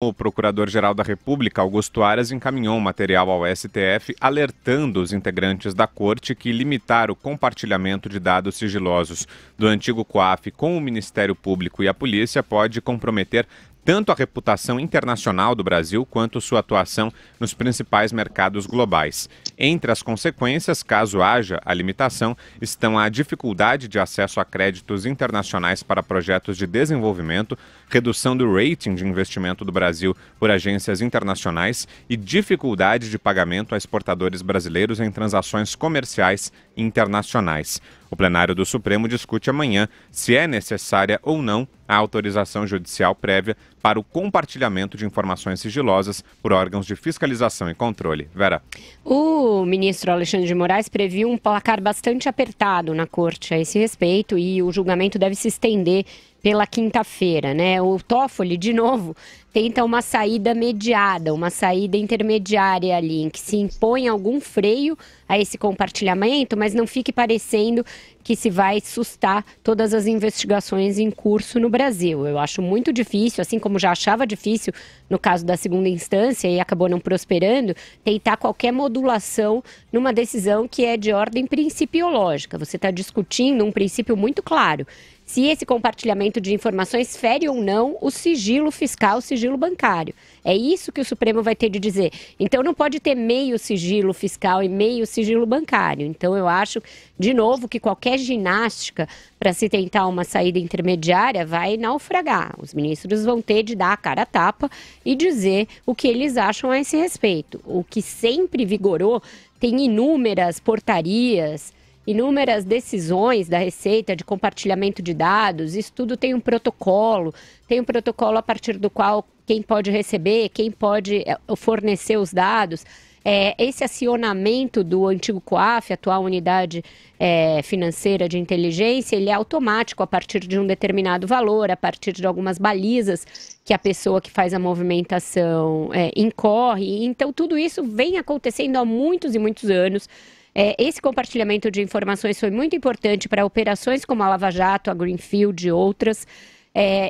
O Procurador-Geral da República, Augusto Aras, encaminhou um material ao STF alertando os integrantes da corte que limitar o compartilhamento de dados sigilosos do antigo COAF com o Ministério Público e a polícia pode comprometer tanto a reputação internacional do Brasil quanto sua atuação nos principais mercados globais. Entre as consequências, caso haja a limitação, estão a dificuldade de acesso a créditos internacionais para projetos de desenvolvimento, redução do rating de investimento do Brasil por agências internacionais e dificuldade de pagamento a exportadores brasileiros em transações comerciais internacionais. O plenário do Supremo discute amanhã se é necessária ou não a autorização judicial prévia para o compartilhamento de informações sigilosas por órgãos de fiscalização e controle. Vera. O ministro Alexandre de Moraes previu um placar bastante apertado na corte a esse respeito e o julgamento deve se estender pela quinta-feira, né? O Toffoli, de novo, tenta uma saída mediada, uma saída intermediária ali, em que se impõe algum freio a esse compartilhamento, mas não fique parecendo que se vai sustar todas as investigações em curso no Brasil. Eu acho muito difícil, assim como já achava difícil no caso da segunda instância e acabou não prosperando, tentar qualquer modulação numa decisão que é de ordem principiológica. Você está discutindo um princípio muito claro. Se esse compartilhamento de informações fere ou não o sigilo fiscal, o sigilo bancário. É isso que o Supremo vai ter de dizer. Então não pode ter meio sigilo fiscal e meio sigilo bancário. Então eu acho, de novo, que qualquer ginástica para se tentar uma saída intermediária vai naufragar. Os ministros vão ter de dar a cara a tapa e dizer o que eles acham a esse respeito. O que sempre vigorou, tem inúmeras portarias, inúmeras decisões da Receita de compartilhamento de dados. Isso tudo tem um protocolo a partir do qual quem pode receber, quem pode fornecer os dados. Esse acionamento do antigo COAF, atual Unidade Financeira de Inteligência, ele é automático a partir de um determinado valor, a partir de algumas balizas que a pessoa que faz a movimentação incorre. Então, tudo isso vem acontecendo há muitos e muitos anos. Esse compartilhamento de informações foi muito importante para operações como a Lava Jato, a Greenfield e outras.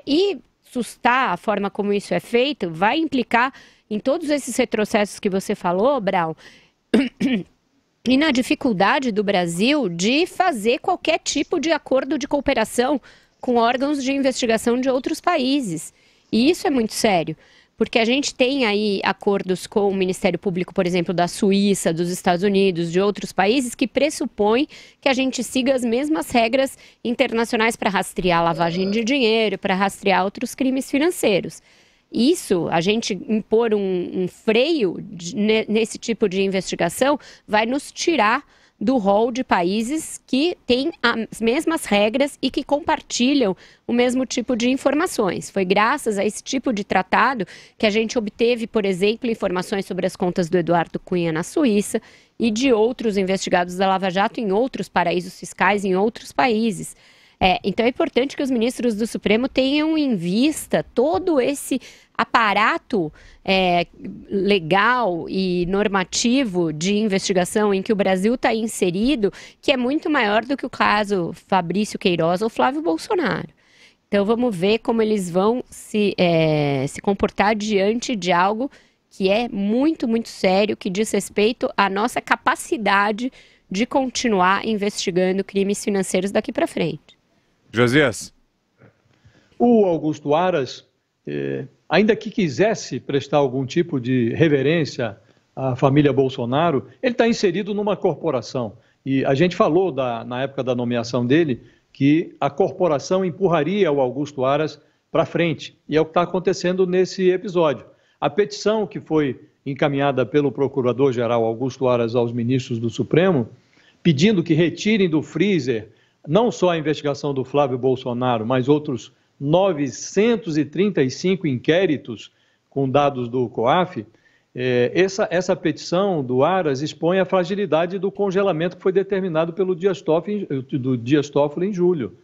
E sustar a forma como isso é feito vai implicar em todos esses retrocessos que você falou, Brau, e na dificuldade do Brasil de fazer qualquer tipo de acordo de cooperação com órgãos de investigação de outros países. E isso é muito sério. Porque a gente tem aí acordos com o Ministério Público, por exemplo, da Suíça, dos Estados Unidos, de outros países, que pressupõem que a gente siga as mesmas regras internacionais para rastrear lavagem de dinheiro, para rastrear outros crimes financeiros. Isso, a gente impor um freio nesse tipo de investigação, vai nos tirar do rol de países que têm as mesmas regras e que compartilham o mesmo tipo de informações. Foi graças a esse tipo de tratado que a gente obteve, por exemplo, informações sobre as contas do Eduardo Cunha na Suíça e de outros investigados da Lava Jato em outros paraísos fiscais, em outros países. Então é importante que os ministros do Supremo tenham em vista todo esse aparato legal e normativo de investigação em que o Brasil está inserido, que é muito maior do que o caso Fabrício Queiroz ou Flávio Bolsonaro. Então vamos ver como eles vão se comportar diante de algo que é muito, muito sério, que diz respeito à nossa capacidade de continuar investigando crimes financeiros daqui para frente. Josias. O Augusto Aras, ainda que quisesse prestar algum tipo de reverência à família Bolsonaro, ele está inserido numa corporação. E a gente falou, na época da nomeação dele, que a corporação empurraria o Augusto Aras para frente. E é o que está acontecendo nesse episódio. A petição que foi encaminhada pelo Procurador-Geral Augusto Aras aos ministros do Supremo, pedindo que retirem do freezer não só a investigação do Flávio Bolsonaro, mas outros 935 inquéritos com dados do COAF, essa petição do Aras expõe a fragilidade do congelamento que foi determinado pelo Dias Toffoli em julho.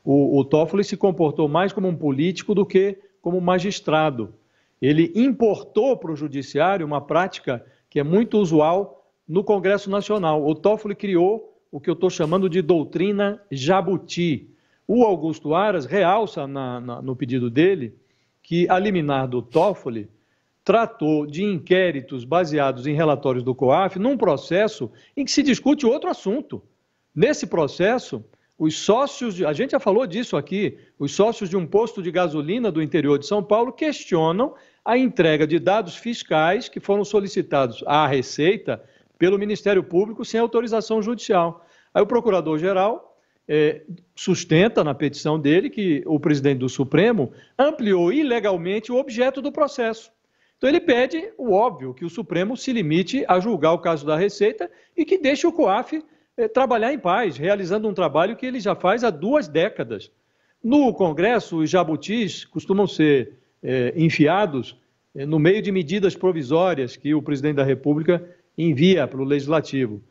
O Toffoli se comportou mais como um político do que como magistrado. Ele importou para o judiciário uma prática que é muito usual no Congresso Nacional. O Toffoli criou o que eu estou chamando de doutrina Jabuti. O Augusto Aras realça no pedido dele que a liminar do Toffoli tratou de inquéritos baseados em relatórios do COAF num processo em que se discute outro assunto. Nesse processo, os sócios, a gente já falou disso aqui, os sócios de um posto de gasolina do interior de São Paulo questionam a entrega de dados fiscais que foram solicitados à Receita pelo Ministério Público sem autorização judicial. Aí o procurador-geral sustenta na petição dele que o presidente do Supremo ampliou ilegalmente o objeto do processo. Então ele pede o óbvio, que o Supremo se limite a julgar o caso da Receita e que deixe o COAF trabalhar em paz, realizando um trabalho que ele já faz há 2 décadas. No Congresso, os jabutis costumam ser enfiados no meio de medidas provisórias que o presidente da República envia para o Legislativo.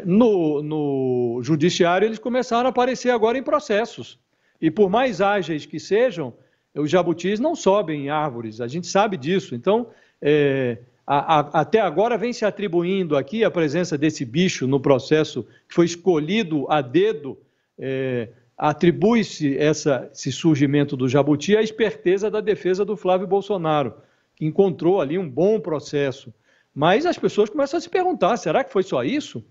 No Judiciário, eles começaram a aparecer agora em processos. E por mais ágeis que sejam, os jabutis não sobem em árvores, a gente sabe disso. Então, até agora vem se atribuindo aqui a presença desse bicho no processo que foi escolhido a dedo, atribui-se esse surgimento do jabuti à esperteza da defesa do Flávio Bolsonaro, que encontrou ali um bom processo. Mas as pessoas começam a se perguntar, será que foi só isso?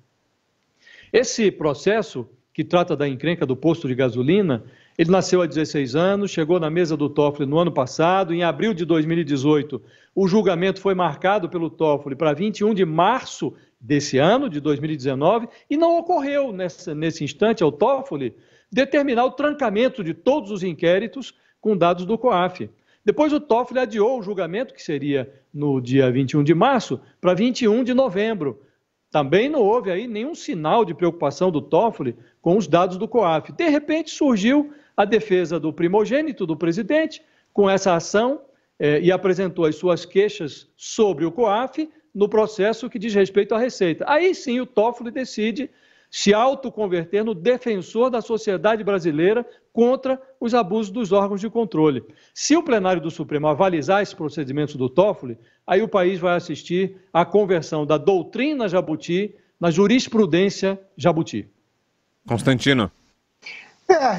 Esse processo, que trata da encrenca do posto de gasolina, ele nasceu há 16 anos, chegou na mesa do Toffoli no ano passado, em abril de 2018, o julgamento foi marcado pelo Toffoli para 21 de março desse ano, de 2019, e não ocorreu nesse instante ao Toffoli determinar o trancamento de todos os inquéritos com dados do COAF. Depois o Toffoli adiou o julgamento, que seria no dia 21 de março, para 21 de novembro. Também não houve aí nenhum sinal de preocupação do Toffoli com os dados do COAF. De repente surgiu a defesa do primogênito do presidente com essa ação e apresentou as suas queixas sobre o COAF no processo que diz respeito à Receita. Aí sim o Toffoli decide se autoconverter no defensor da sociedade brasileira contra os abusos dos órgãos de controle. Se o plenário do Supremo avalizar esses procedimentos do Toffoli, aí o país vai assistir à conversão da doutrina jabuti na jurisprudência jabuti. Constantino.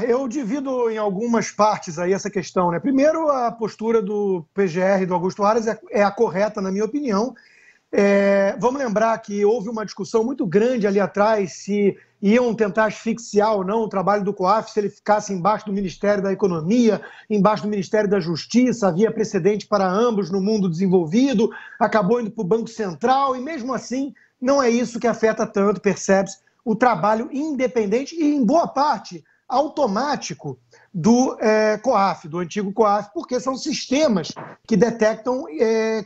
Eu divido em algumas partes aí essa questão, né? Primeiro, a postura do PGR, do Augusto Aras, é a correta, na minha opinião. Vamos lembrar que houve uma discussão muito grande ali atrás se iam tentar asfixiar ou não o trabalho do COAF, se ele ficasse embaixo do Ministério da Economia, embaixo do Ministério da Justiça, havia precedente para ambos no mundo desenvolvido, acabou indo para o Banco Central e mesmo assim não é isso que afeta tanto, percebe-se, o trabalho independente e em boa parte automático do COAF, do antigo COAF, porque são sistemas que detectam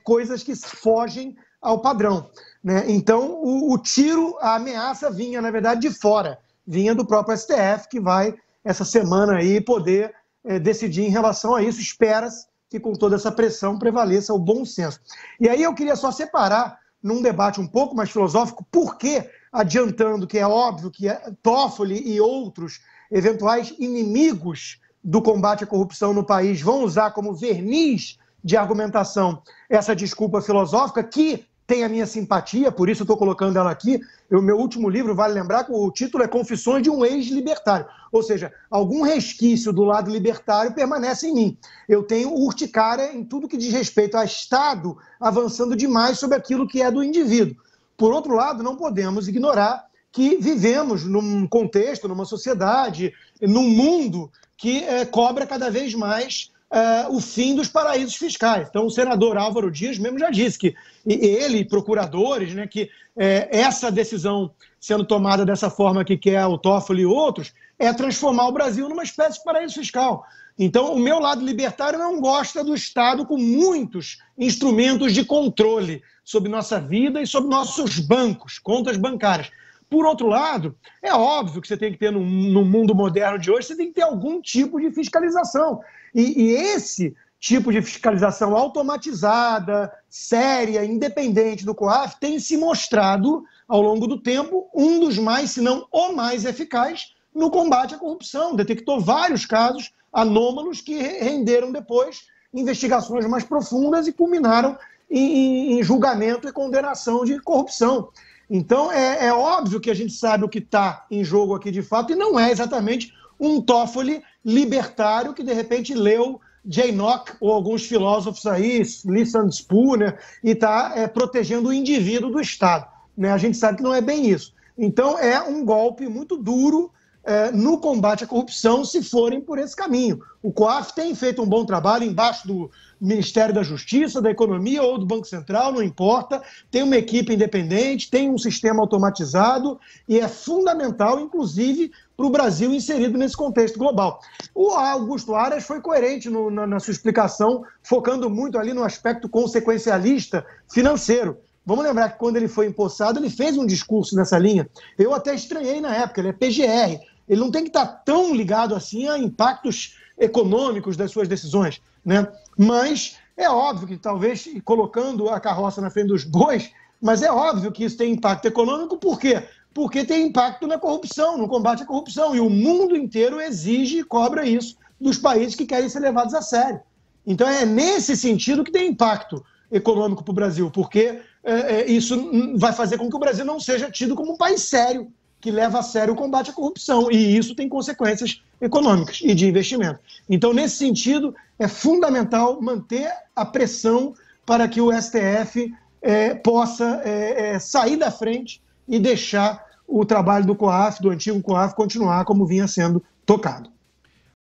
coisas que fogem ao padrão, né? Então, o tiro, a ameaça vinha, na verdade, de fora, vinha do próprio STF, que vai, essa semana aí, poder decidir em relação a isso. Espera-se que, com toda essa pressão, prevaleça o bom senso. E aí eu queria só separar, num debate um pouco mais filosófico, por que, adiantando que é óbvio que Toffoli e outros eventuais inimigos do combate à corrupção no país vão usar como verniz de argumentação essa desculpa filosófica, que tem a minha simpatia, por isso eu estou colocando ela aqui. O meu último livro, vale lembrar que o título é Confissões de um Ex-Libertário, ou seja, algum resquício do lado libertário permanece em mim. Eu tenho urticária em tudo que diz respeito a Estado avançando demais sobre aquilo que é do indivíduo. Por outro lado, não podemos ignorar que vivemos num contexto, numa sociedade, num mundo que cobra cada vez mais o fim dos paraísos fiscais. Então, o senador Álvaro Dias mesmo já disse que ele e procuradores, né, que essa decisão sendo tomada dessa forma que quer o Toffoli e outros, é transformar o Brasil numa espécie de paraíso fiscal. Então, o meu lado libertário não gosta do Estado com muitos instrumentos de controle sobre nossa vida e sobre nossos bancos, contas bancárias. Por outro lado, é óbvio que você tem que ter, no mundo moderno de hoje, você tem que ter algum tipo de fiscalização. E esse tipo de fiscalização automatizada, séria, independente do COAF, tem se mostrado, ao longo do tempo, um dos mais, se não o mais eficaz no combate à corrupção. Detectou vários casos anômalos que renderam depois investigações mais profundas e culminaram em julgamento e condenação de corrupção. Então, é óbvio que a gente sabe o que está em jogo aqui de fato, e não é exatamente um Toffoli libertário que, de repente, leu Jay Nock ou alguns filósofos aí, Lee Spooner, e está protegendo o indivíduo do Estado. Né? A gente sabe que não é bem isso. Então, é um golpe muito duro no combate à corrupção, se forem por esse caminho. O COAF tem feito um bom trabalho embaixo do Ministério da Justiça, da Economia ou do Banco Central, não importa, tem uma equipe independente, tem um sistema automatizado e é fundamental, inclusive, para o Brasil inserido nesse contexto global. O Augusto Aras foi coerente na sua explicação, focando muito ali no aspecto consequencialista financeiro. Vamos lembrar que quando ele foi empossado, ele fez um discurso nessa linha. Eu até estranhei na época, ele é PGR, ele não tem que estar tão ligado assim a impactos econômicos das suas decisões, né? Mas é óbvio que talvez colocando a carroça na frente dos bois, mas é óbvio que isso tem impacto econômico, por quê? Porque tem impacto na corrupção, no combate à corrupção, e o mundo inteiro exige e cobra isso dos países que querem ser levados a sério. Então é nesse sentido que tem impacto econômico para o Brasil, porque isso vai fazer com que o Brasil não seja tido como um país sério, que leva a sério o combate à corrupção, e isso tem consequências econômicas e de investimento. Então, nesse sentido, é fundamental manter a pressão para que o STF possa sair da frente e deixar o trabalho do COAF, do antigo COAF, continuar como vinha sendo tocado.